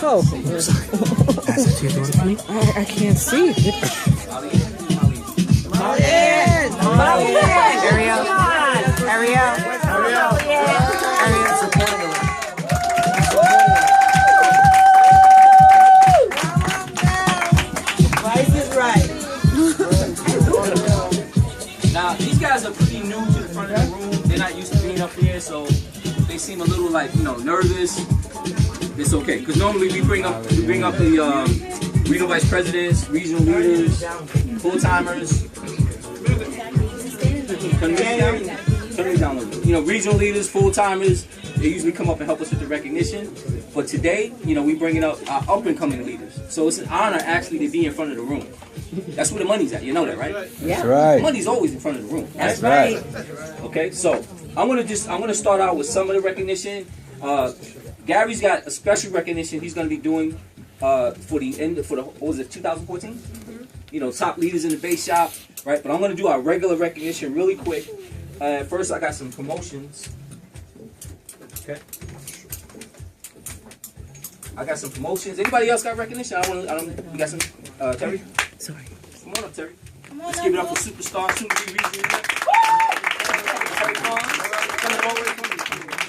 Oh. I can't see. Ariel. Price is right. Now, these guys are pretty new to the front of the room. They're not used to being up here, so they seem a little like, nervous. It's okay, because normally we bring up the regional vice presidents, regional leaders, full-timers. Turn me down a little. Regional leaders, full-timers, they usually come up and help us with the recognition. But today, we bringing up our up-and-coming leaders. So it's an honor actually to be in front of the room. That's where the money's at. You know that, right? Yeah. That's right. The money's always in front of the room. That's right. Okay, so I'm gonna start out with some of the recognition. Gary's got a special recognition he's gonna be doing for the 2014? Top leaders in the base shop, right? But I'm gonna do our regular recognition really quick. First, I got some promotions. Okay. I got some promotions. Anybody else got recognition? We got some. Terry. Sorry. Come on up, Terry. Let's give it up for superstar, soon to be regional. Terry Vaughn, coming all the way from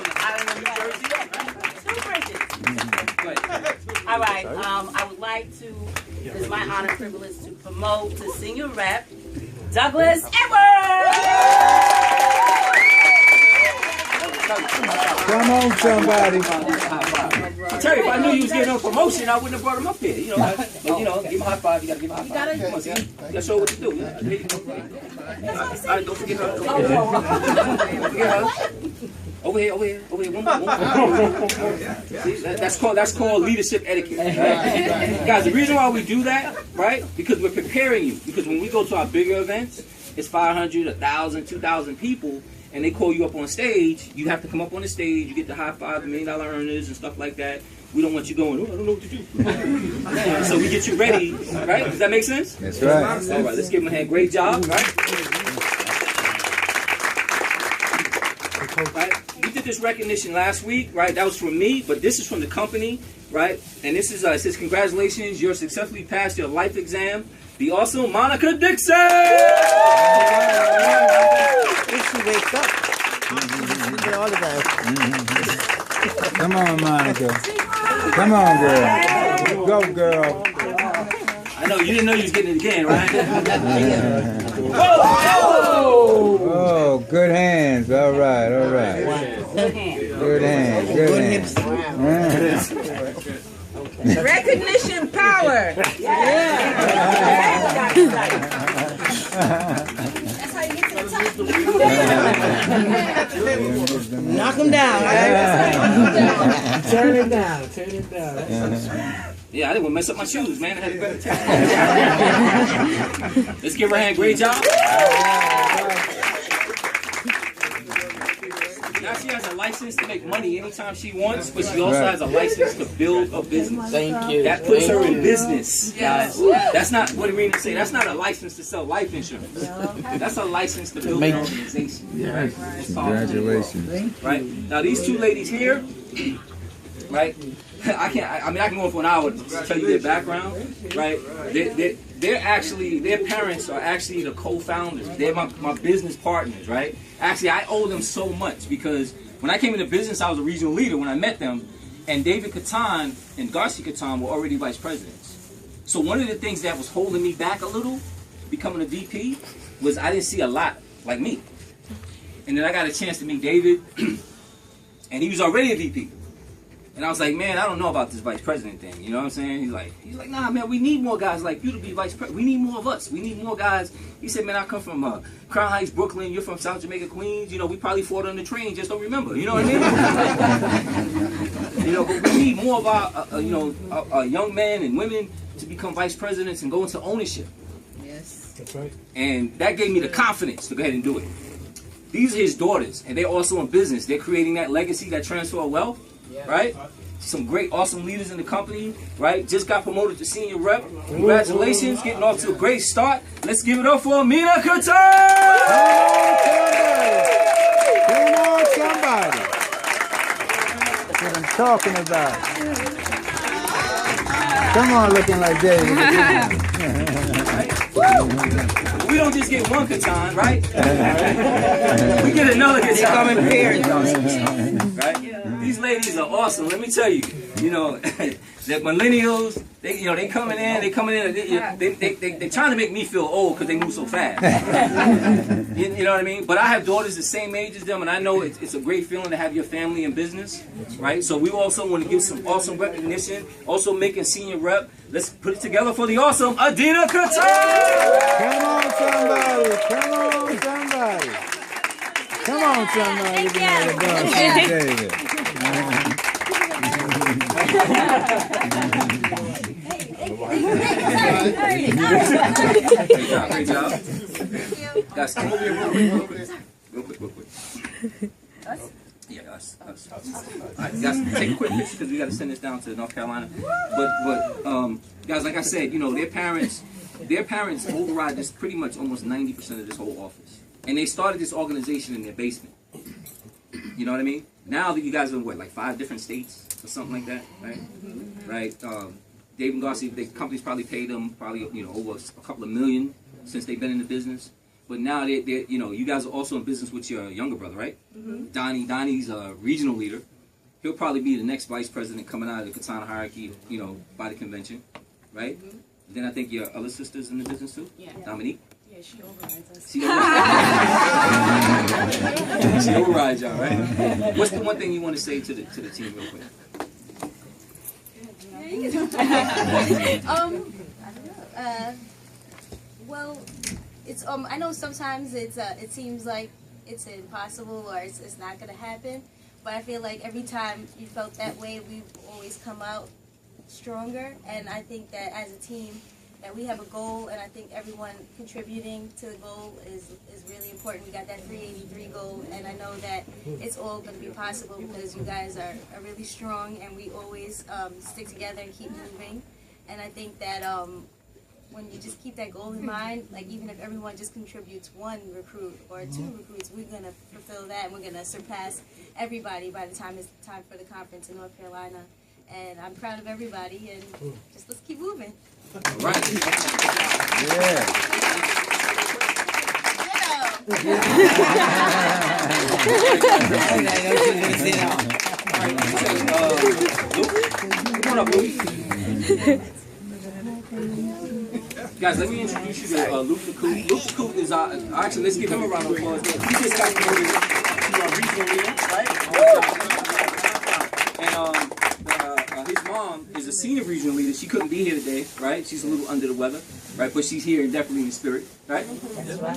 the island of New Jersey. All right. I would like to. It's my honor and privilege to promote to senior rep Douglas Edwards. Come on, somebody. Terry, if I knew you was getting a promotion, I wouldn't have brought him up here. Give him a high five. You gotta give him a high five. Come on, see? You gotta show what to do. All right, don't forget her. Don't forget her. Over here. One more. See, that's called leadership etiquette. Right? Guys, the reason why we do that, right? Because we're preparing you. Because when we go to our bigger events, it's 500, 1,000, 2,000 people. And they call you up on stage, you have to come up on the stage, you get the high five, the $1 million earners and stuff like that. We don't want you going, I don't know what to do. So we get you ready, right? Does that make sense? That's right. All right, let's give them a hand. Great job, right? We did this recognition last week, right? That was from me, but this is from the company, right? And this is, it says, congratulations, you successfully passed your life exam. The awesome Monica Dixon! She wakes up. Look at all of us. Come on, Monica. Come on, girl. Go, girl. I know, you didn't know you was getting it again, right? Oh, good hands. All right. Good hands. Recognition power. Yeah. Knock him down, right? Turn it down. Yeah, I didn't want to mess up my shoes, man. I had a better time. Let's give her a hand. Great job. Now she has a license to make money anytime she wants, but she also has a license to build a business. Thank you. That puts her in business, guys. That's not what Irina say. That's not a license to sell life insurance. That's a license to build an organization. Yes. Congratulations. Right? Now these two ladies here, right? I can go on for an hour to tell you their background, right? Their parents are actually the co-founders. They're my business partners, right? Actually, I owe them so much because when I came into business, I was a regional leader when I met them, and David Catan and Garcia Catan were already vice presidents. So one of the things that was holding me back a little, becoming a VP, was I didn't see a lot like me. And then I got a chance to meet David, and he was already a VP. And I was like, man, I don't know about this vice president thing. You know what I'm saying? He's like, nah, man, we need more guys like you to be vice president. We need more of us. We need more guys. He said, man, I come from Crown Heights, Brooklyn. You're from South Jamaica, Queens. We probably fought on the train, just don't remember. You know what I mean? But we need more of our young men and women to become vice presidents and go into ownership. Yes. That's right. And that gave me the confidence to go ahead and do it. These are his daughters, and they're also in business. They're creating that legacy, that transfer of wealth. Right? Some great, awesome leaders in the company, right? Just got promoted to senior rep. Congratulations, getting off to a great start. Let's give it up for Amina Catan! Come on, somebody. That's what I'm talking about. Come on, looking like David. We don't just get one katan, right? We get another katan. They come in pairs. Right? These ladies are awesome. Let me tell you, you know, the millennials, they coming in, they trying to make me feel old because they move so fast. You know what I mean? But I have daughters the same age as them, and I know it's a great feeling to have your family in business, right? So we also want to give some awesome recognition, also making senior rep. Let's put it together for the awesome Adina Katan! Come on, somebody. Come on, somebody. Come on, somebody. David. Great job. Guys, come over here real quick. Us? Yeah, us. All right, guys, take a quick picture because we got to send this down to North Carolina. But guys, like I said, you know, their parents override this pretty much almost 90% of this whole office, and they started this organization in their basement. You know what I mean? Now that you guys are in what, like 5 different states or something like that, right? Right. Dave and Garcia, the company's probably paid them over a couple of million since they've been in the business. But now they you guys are also in business with your younger brother, right? Donnie's a regional leader. He'll probably be the next vice president coming out of the Katana hierarchy, by the convention, right? Then I think your other sister's in the business too. Yeah. Dominique. Yeah, she overrides us. She overrides y'all, right? What's the one thing you want to say to the team real quick? Well, it's I know sometimes it seems like it's impossible or it's not gonna happen, but I feel like every time you felt that way, we've always come out stronger. And I think that as a team, that we have a goal, and I think everyone contributing to the goal is really important. We got that 383 goal, and I know that it's all going to be possible because you guys are really strong, and we always stick together and keep moving. And I think that when you just keep that goal in mind, like even if everyone just contributes 1 recruit or 2 recruits, we're going to fulfill that, and we're going to surpass everybody by the time it's time for the conference in North Carolina. And I'm proud of everybody, and just let's keep moving. All right. Yeah. Luke, come on up, Luke. Guys, let me introduce you to Luke the Coop. Luke the Coop is actually, let's give him a round of applause. He just got promoted to our regional leader, right? And his mom is a senior regional leader. She couldn't be here today, right? She's a little under the weather, right? But she's here definitely in the spirit, right?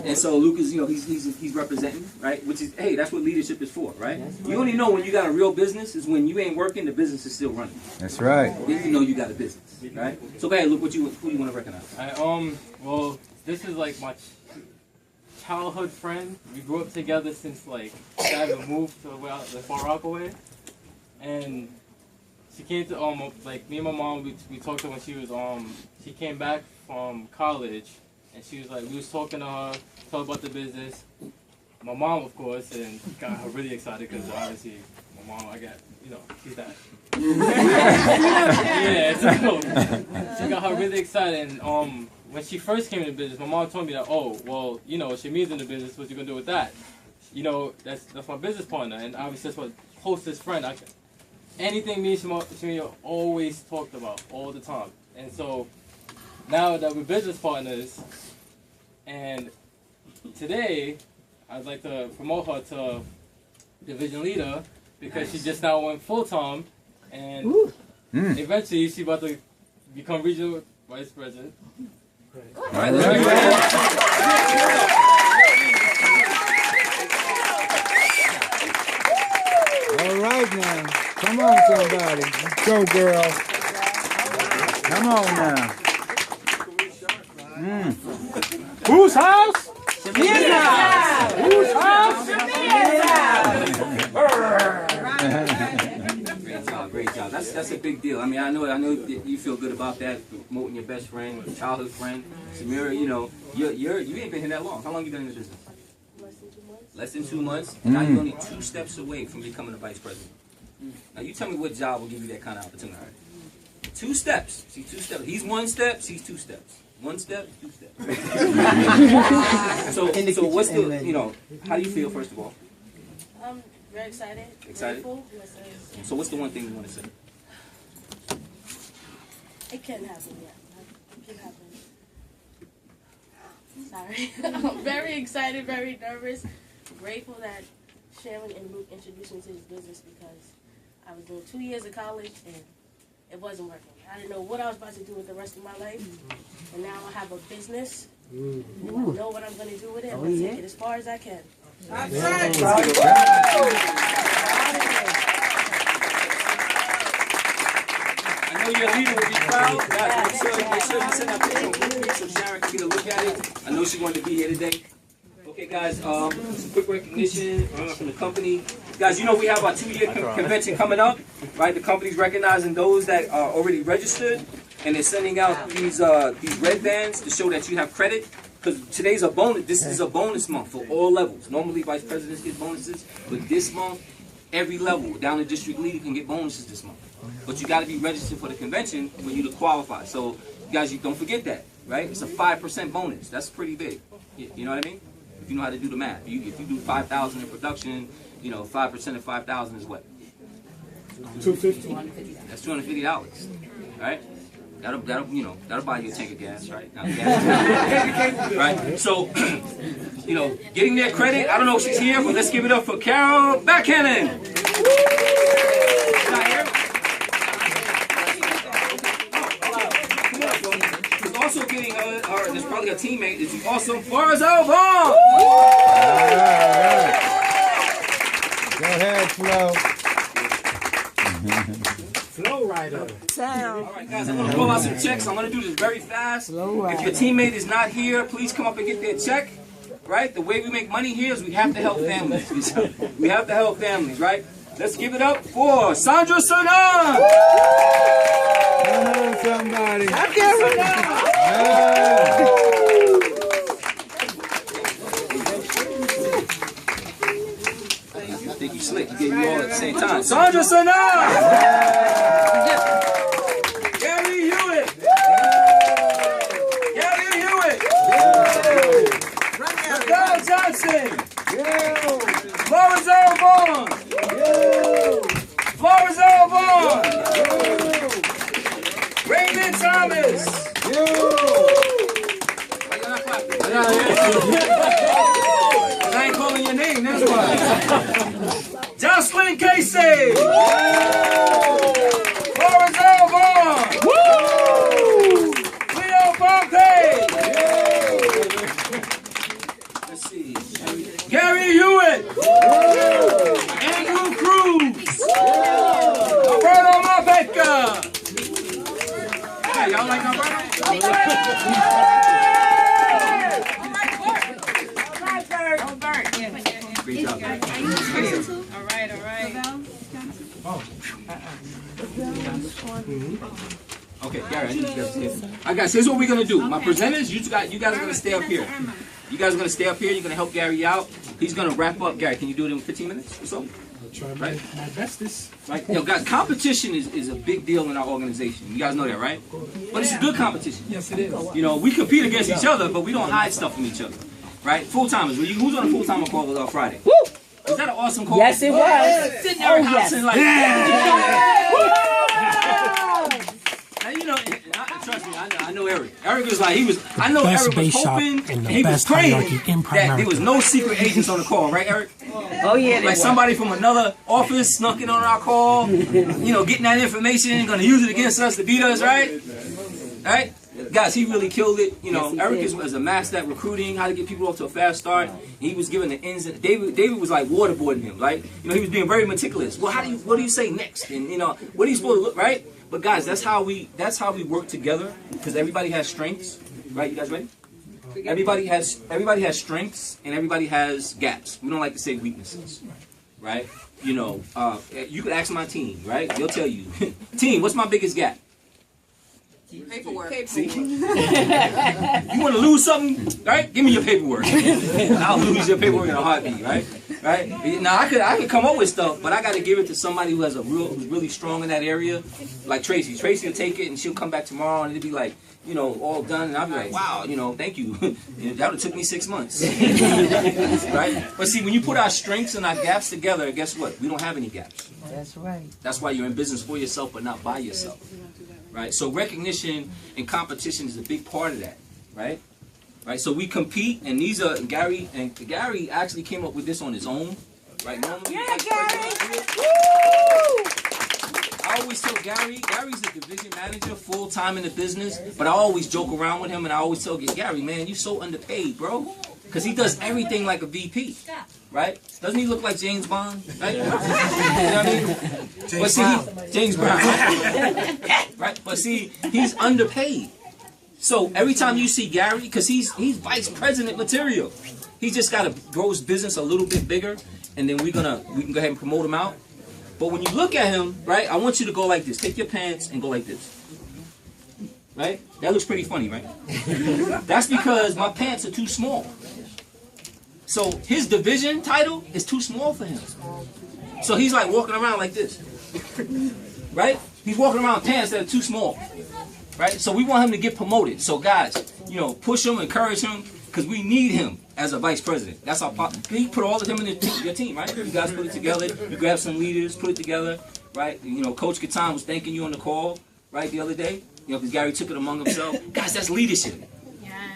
And so Luke is, he's representing, right? Which is, hey, that's what leadership is for, right? You only know when you got a real business is when you ain't working, the business is still running. That's right. Then you know you got a business, right? So go ahead, Luke, who do you want to recognize? Well, this is like my childhood friend. We grew up together since like I haven't moved to the Far Rockaway, and she came to like me and my mom. We talked to her when she was she came back from college, and she was like we was talking to her, talking about the business. My mom, of course, and got her really excited because obviously my mom, she's that. Yeah, so she got her really excited. And when she first came into business, my mom told me that, Shami's in the business. What you gonna do with that? That's my business partner, and obviously that's what closest friend. Anything me and Shami always talked about all the time. And so now that we're business partners, and today I'd like to promote her to division leader because she just now went full time, and eventually she's about to become regional vice president. All right, let's go. All right now. Come on, somebody. Let's go, girl. Come on now. Whose house? Shamia's house. Whose house? Shamia's house. Great job. That's a big deal. I mean, I know that you feel good about that, promoting your best friend, childhood friend, Samira. You ain't been here that long. How long you been in the business? Less than 2 months. Now you're only 2 steps away from becoming a vice president. Now you tell me what job will give you that kind of opportunity. 2 steps. See, 2 steps. He's 1 step, she's 2 steps. 1 step, 2 steps. So what's the, you know, how do you feel, first of all? I'm very excited. Excited? Grateful. So what's the one thing you want to say? It can happen, yeah. It can happen. Sorry. I'm very excited, very nervous. Grateful that Sharon and Luke introduced me to this business because I was doing 2 years of college and it wasn't working. I didn't know what I was about to do with the rest of my life. And now I have a business. And I know what I'm going to do with it. I'm going to take it as far as I can. I know your leader will be proud. Guys, make sure you send that picture on Google so Sharon can get a look at it. I know she wanted to be here today. Okay, guys, some quick recognition from the company. Guys, you know we have our 2-year convention coming up, right? The company's recognizing those that are already registered, and they're sending out these red bands to show that you have credit. Because today's a bonus. This is a bonus month for all levels. Normally, vice presidents get bonuses, but this month, every level down to district leader can get bonuses this month. But you got to be registered for the convention for you to qualify. So, guys, you don't forget that, right? It's a 5% bonus. That's pretty big. You know what I mean? If you know how to do the math. If you do 5,000 in production, you know, 5% of 5,000 is what? $250. That's $250, right? That'll buy you a tank of gas, right? Right? So, you know, getting their credit. I don't know if she's here, but let's give it up for Carol Backhannon. She's also getting there's probably a teammate. Is also Florizel Vaughn. Go ahead, Flo. Flow rider. Alright guys, I'm going to roll out some checks. I'm going to do this very fast. If your teammate is not here, please come up and get their check. Right? The way we make money here is we have to help families. We have to help families, right? Let's give it up for Sandra Sanan! Come on, somebody. I think you slick. He gave you all at the same time. Sandra Sanan! Gary Hewitt! Gary Hewitt! Michael Johnson! Florizel Vaughn! Florizel Vaughn! Raymond Thomas! Why you not clapping? I ain't calling your name, that's why. Jocelyn Casey! Florizel Vaughn! Leo Pompey! Let's see. Gary Hewitt! Andrew Cruz! Alberto Mapeka! Hey, y'all like Alberto? Great job. All right. Okay, Gary, I need you guys to stay. All right, guys, here's what we're going to do. My presenters, you guys are going to stay up here. You guys are going to stay up here. You're going to help Gary out. He's going to wrap up. Gary, can you do it in 15 minutes or so? I'll try my bestest. Right? Yo, guys, competition is a big deal in our organization. You guys know that, right? But it's a good competition. Yes, it is. You know, we compete against each other, but we don't hide stuff from each other. Right? Full-timers. Who's on a full-timer call on Friday? Woo! Was that an awesome call? Yes, it was. Eric Hobson, like, now, you know, trust me, I know Eric. Eric was like, I know Eric was hoping, and he was praying that there was no secret agents on the call, right, Eric? Oh, yeah. Like somebody from another office snuck in on our call, you know, getting that information, gonna use it against us to beat us, right? Right? Guys, he really killed it. You know, Eric is a master at recruiting, how to get people off to a fast start. He was giving the ins and David was like waterboarding him, right? You know, he was being very meticulous. Well, what do you say next? And you know, what are you supposed to look, right? But guys, that's how we work together because everybody has strengths, right? You guys ready? Everybody has strengths and everybody has gaps. We don't like to say weaknesses, right? You know, you could ask my team, right? They'll tell you, team, what's my biggest gap? Paperwork. See? You want to lose something, right? Give me your paperwork. I'll lose your paperwork in a heartbeat, right? Right? Now I could come up with stuff, but I got to give it to somebody who's really strong in that area, like Tracy. Tracy will take it and she'll come back tomorrow and it'll be like, you know, all done, and I'll be like, wow, you know, thank you. That would have took me 6 months. Right? But see, when you put our strengths and our gaps together, guess what? We don't have any gaps. That's right. That's why you're in business for yourself, but not by yourself. Right? So recognition and competition is a big part of that. Right? Right? So we compete, and these are Gary actually came up with this on his own. Right? Normally, Yeah, Gary! I always tell Gary's the division manager, full-time in the business, but I always joke around with him, and I always tell Gary, man, you so underpaid, bro. Because he does everything like a VP, right? Doesn't he look like James Bond? Right? You know what I mean? James Brown. Right? But see, he's underpaid. So every time you see Gary, because he's vice president material, he just got to grow his business a little bit bigger, and then we can go ahead and promote him out. But when you look at him, right, I want you to go like this. Take your pants and go like this. Right? That looks pretty funny, right? That's because my pants are too small. So his division title is too small for him. So he's like walking around like this. Right? He's walking around in pants that are too small. Right? So we want him to get promoted. So guys, you know, push him, encourage him, because we need him as a vice president. That's our part. You put all of him in your team, right? You guys put it together. You grab some leaders, put it together, right? You know, Coach Katan was thanking you on the call, right, the other day. You know, because Gary took it among himself. Guys, that's leadership,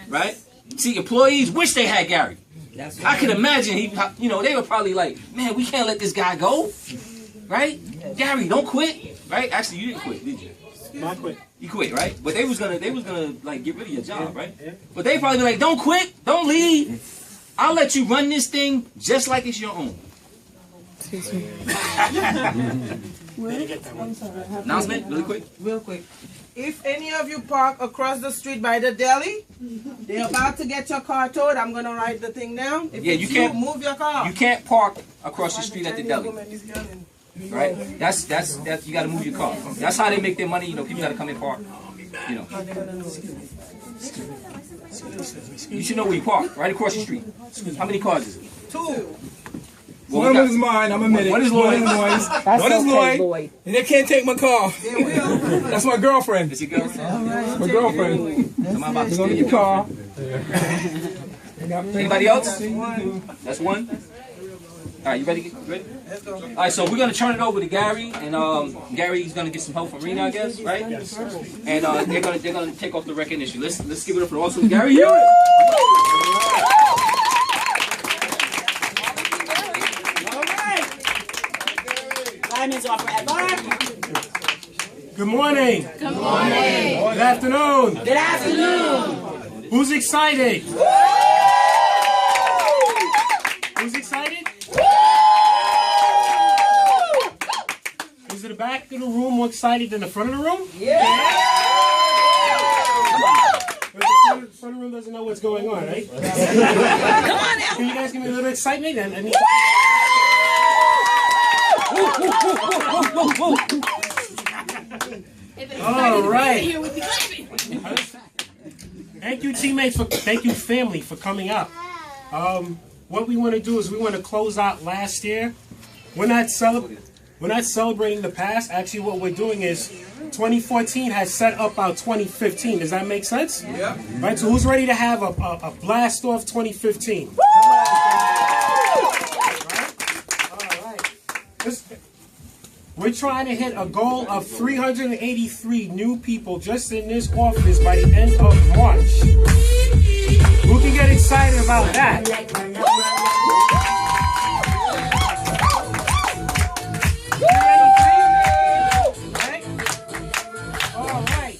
right? See, employees wish they had Gary. That's right. I can imagine you know, they were probably like, man, we can't let this guy go, right? Gary, don't quit, right? Actually, you didn't quit, did you? I quit. You quit, right? But they was gonna like get rid of your job, right? But they probably be like, don't quit, don't leave. I'll let you run this thing just like it's your own. Announcement, really quick. Real quick. If any of you park across the street by the deli, they're about to get your car towed. I'm gonna write the thing down. If Yeah, you can't move your car. You can't park across the street at the deli. Right? That's you gotta move your car. That's how they make their money, you know, people gotta come and park. You know. You should know where you park, right across the street. How many cars is it? 2. Well, One is mine, I'm admitting. One is Lloyd. One is Lloyd. And they can't take my car. They will. That's my girlfriend. Is your girlfriend? My girlfriend. I'm about to She's steal on your the car. Anybody else? That's one. All right, you ready? Let's go. All right, so we're gonna turn it over to Gary, and Gary's gonna get some help from Rena, I guess, right? And they're gonna take off the recognition. Let's give it up for awesome Gary Hewitt. Good morning. Good morning. Good afternoon. Good afternoon. Who's excited? Who's excited? Is the back of the room more excited than the front of the room? Yeah. The front of the room doesn't know what's going on, right? Come on now. Can you guys give me a little excitement? All right. Thank you, teammates. Thank you, family, for coming up. What we want to do is we want to close out last year. We're not celebrating the past. Actually, what we're doing is 2014 has set up our 2015. Does that make sense? Yeah. Right. So who's ready to have a blast off 2015? All right. We're trying to hit a goal of 383 new people just in this office by the end of March. Who can get excited about that? All right.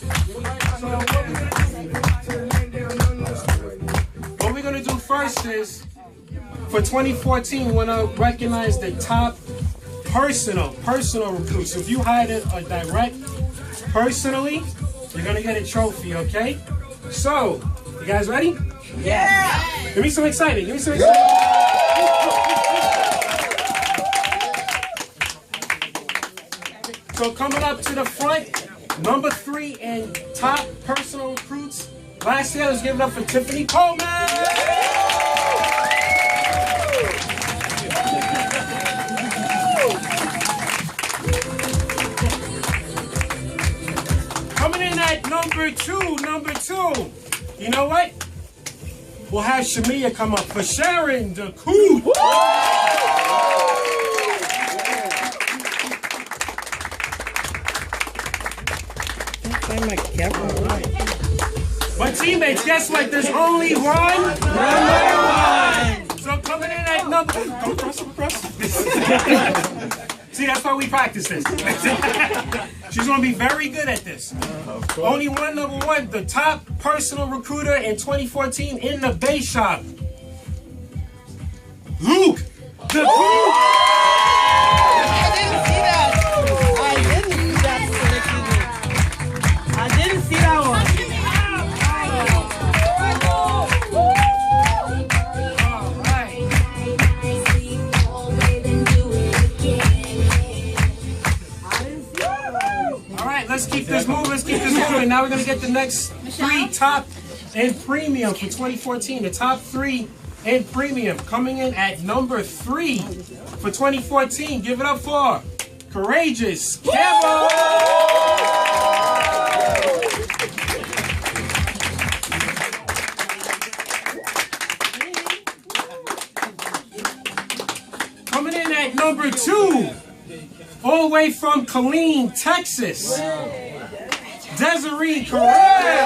What we're going to do first is, for 2014, we want to recognize the top personal recruits. So if you hired a direct personally, you're going to get a trophy, okay? So, you guys ready? Yeah. Give me some excitement. Give me some excitement. So coming up to the front, number 3 in top personal recruits. Last year, let's give it up for Tiffany Coleman. at number two. You know what? We'll have Shamia come up for Sharon DUGUE. But teammates, guess what? There's only one. So coming in at number. Go across. See, that's why we practice this. She's going to be very good at this. Only one, number one, the top personal recruiter in 2014 in the bass shop. Luke DUGUE. I didn't see that one. Let's keep this moving. Now we're going to get the next three top and premium for 2014. The top three and premium coming in at number 3 for 2014. Give it up for Courageous Campbell. Coming in at number 2. All the way from Killeen, Texas, Desiree Corral.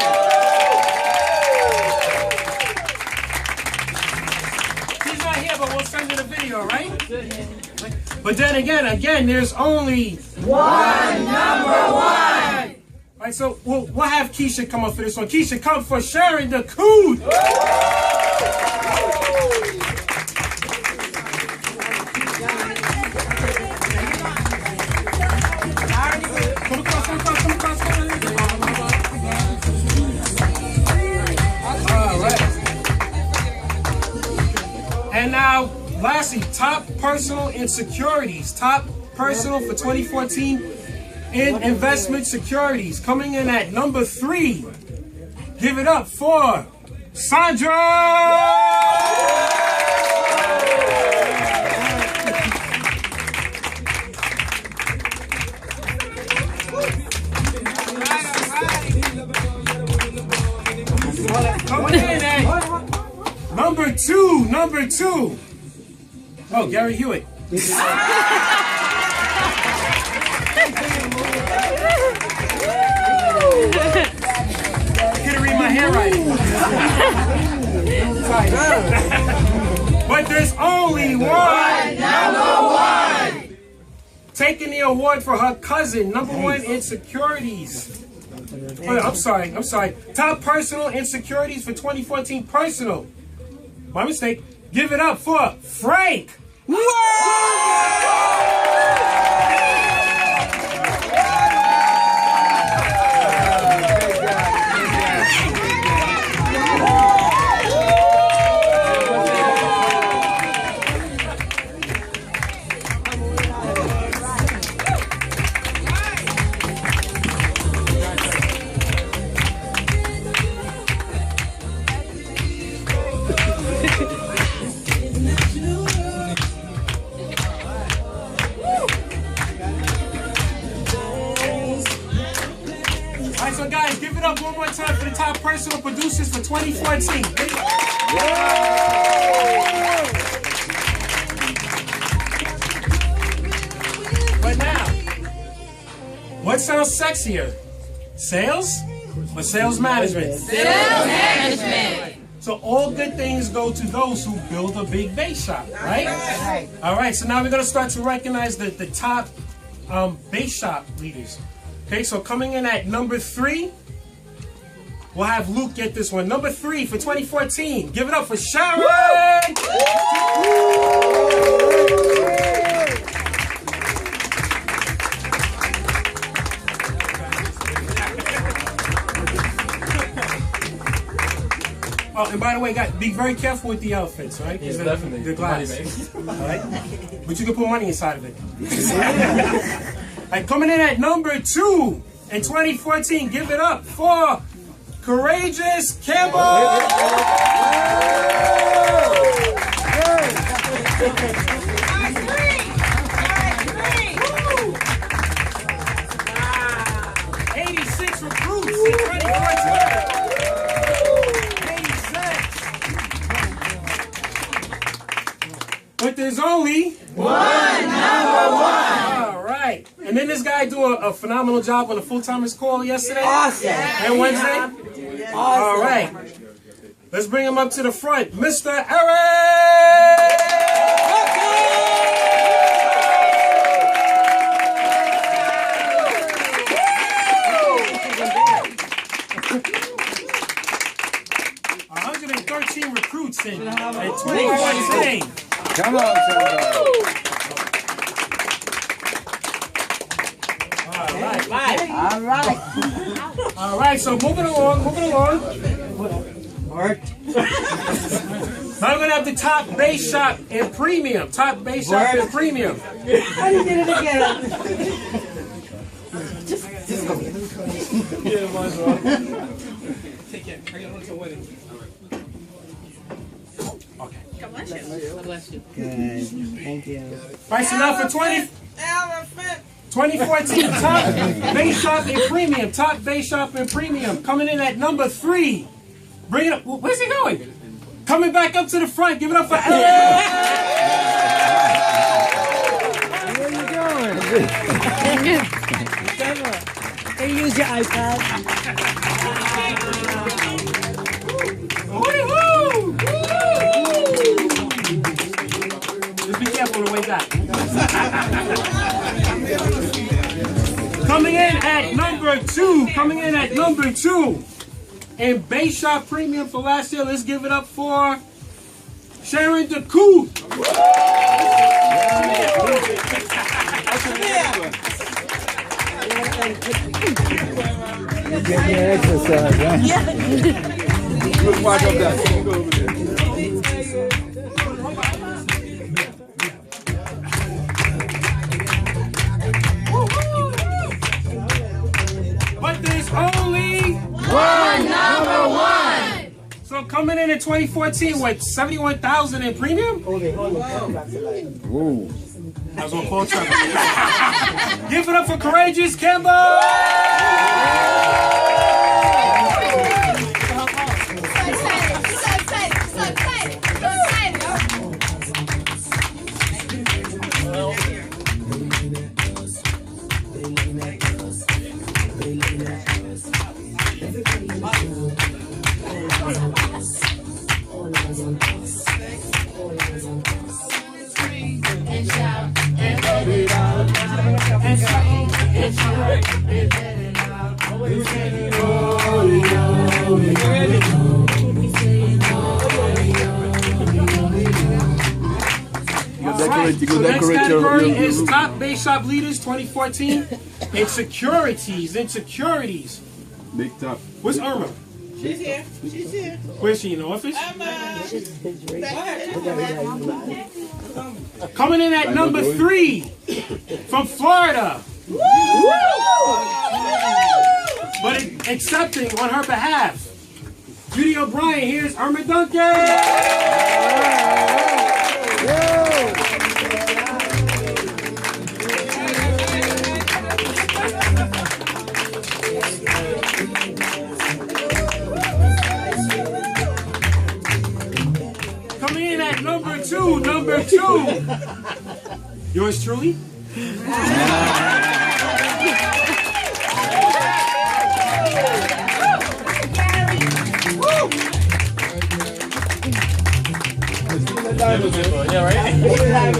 She's not here, but we'll send her the video, right? But then again, there's only one number 1. All right, so we'll have Keisha come up for this one. Keisha, come for Sharon DUGUE. And now, lastly, top personal insecurities. Top personal for 2014 in investment securities. Coming in at number 3. Give it up for Sandra! Coming in at number two. Oh, Gary Hewitt. Get to read my handwriting. But there's only one number 1. Taking the award for her cousin, number 1 in securities. Oh, I'm sorry. Top personal insecurities for 2014 personal. My mistake. Give it up for Frank. So guys, give it up one more time for the top personal producers for 2014. But now, what sounds sexier? Sales or sales management? Sales management. So all good things go to those who build a big bass shop, right? All right, so now we're going to start to recognize the top bass shop leaders. Okay, so coming in at number 3, we'll have Luke get this one. Number 3 for 2014. Give it up for Sharon! Oh, and by the way, guys, be very careful with the outfits, right? Yes, definitely. The glass. All right? But you can put money inside of it. Right, coming in at number 2 in 2014, give it up for Courageous Campbell! 86 recruits. And then this guy do a phenomenal job on the full-timers call yesterday. Awesome. And Wednesday. All right. Let's bring him up to the front. Mr. Eric! 113 recruits in 2014. Come on, somebody. All right. All right, so moving along. Now we're going to have the top bass shop in premium. Top bass shop in premium. I did it again. Just go. Yeah, might as well. Take care. I got to wedding. Okay. God bless you. God bless you. Good. Thank you. All right, so now for 2014 top bass shop in premium. Top bass shop in premium. Coming in at number 3. Bring it up. Where's he going? Coming back up to the front. Give it up for Eric. Where you going? Can you use your iPad? Woo-hoo! Just be careful the way back. Coming in at number 2. And bass shop premium for last year. Let's give it up for Sharon DUGUE. You get your exercise, right? Let's walk up there. Go over there. But there's only One number one. So coming in 2014, what, 71,000 in premium? Whoa. I was on call trouble. Give it up for Courageous Campbell! The next category is Top Bass Shop Leaders 2014. Insecurities. Big top. Where's Irma? She's here. She's here. Where's she, in the office? Emma. Coming in at number 3 from Florida. But accepting on her behalf, Judy O'Brien. Here's Irma Duncan. Coming in at number two. Yours truly? Yeah, right?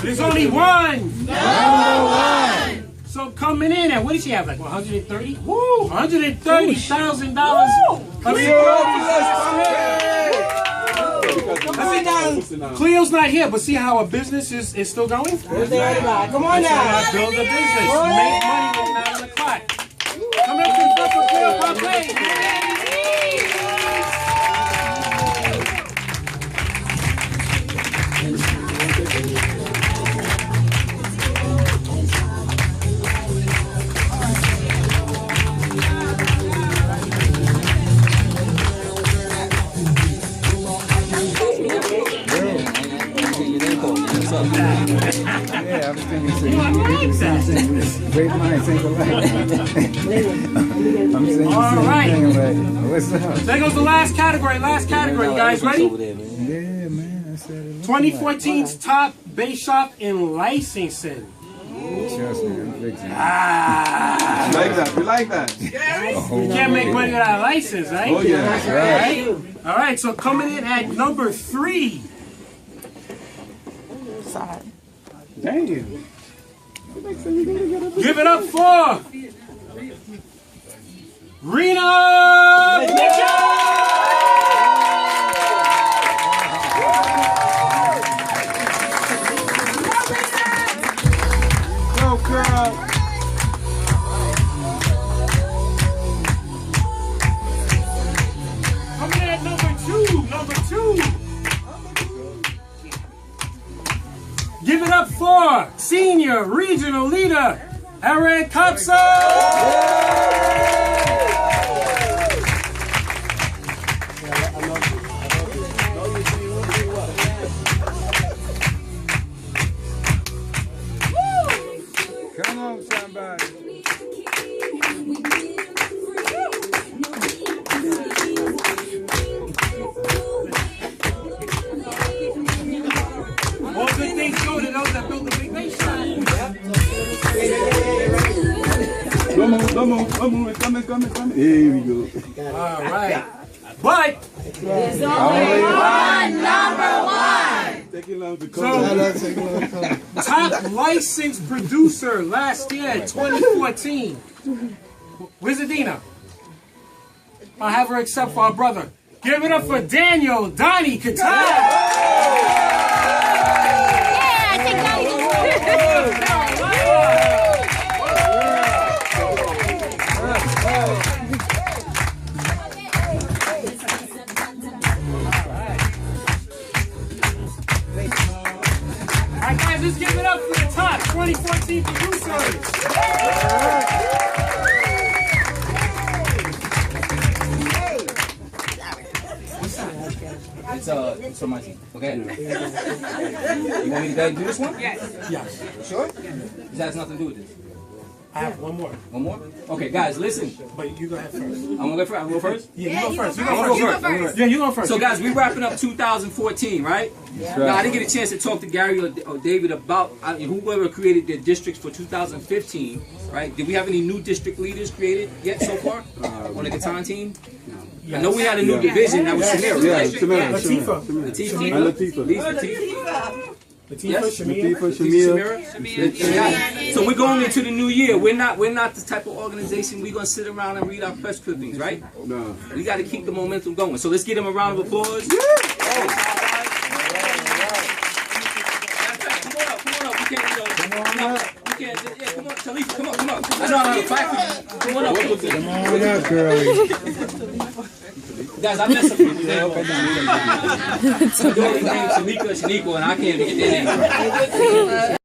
There's only one. Number one. So coming in at, what did she have, like 130? Woo! $130,000. Cleo's not here, but see how her business is still going? Come on now. Build a business. Make money when 9 o'clock. Come up to the for Cleo Buckley. Yeah, I was thinking great minds think alike. I'm saying All right. What's up? There goes the last category. You guys ready? Yeah, man. I said it. 2014's Top Bass Shop in Licensing. Trust me, I'm fixing it. Ah. We like that. We like that. You can't make money without a license, right? Oh, yeah. That's right. All right, so coming in at number 3. Damn. Give it up for Rena Mitchell! Go, girl. Coming in at number 2. Give it up for Senior Regional Leader, ARIEL Come on, somebody. All good things go to those that build the big nation. Come on. It's coming. Here we go. All right. But There's only one number one. Taking long to come. top licensed producer last year, 2014. Where's Adina? I'll have her accept for our brother. Give it up for Daniel Donnie Katai. Alright guys, let's give it up for the top 2014 producers. It's so much. Okay. You want me to go do this one? Yes. Sure? This has nothing to do with this. I have one more. One more? Okay, guys, listen. But you go ahead first. I'm gonna go first. I'm gonna go first? Yeah, you go first. I'm gonna go first. Yeah, you go first. So, guys, we're wrapping up 2014, right? Now, I didn't get a chance to talk to Gary or David about whoever created their districts for 2015, right? Did we have any new district leaders created yet so far on the Catan team? I know we had a new division. That was Shamira. Yeah, Right? Latifa. Yeah. So we're going into the new year. We're not the type of organization we're gonna sit around and read our press clippings, right? No. We got to keep the momentum going. So let's give them a round of applause. Come on up. We can't, come on, Talitha, come on. I know I'm clapping. Come on up. Come on up, girlie. Guys, I messed up with your name. My daughter's name is Shaniqua, and I can't even get their name right.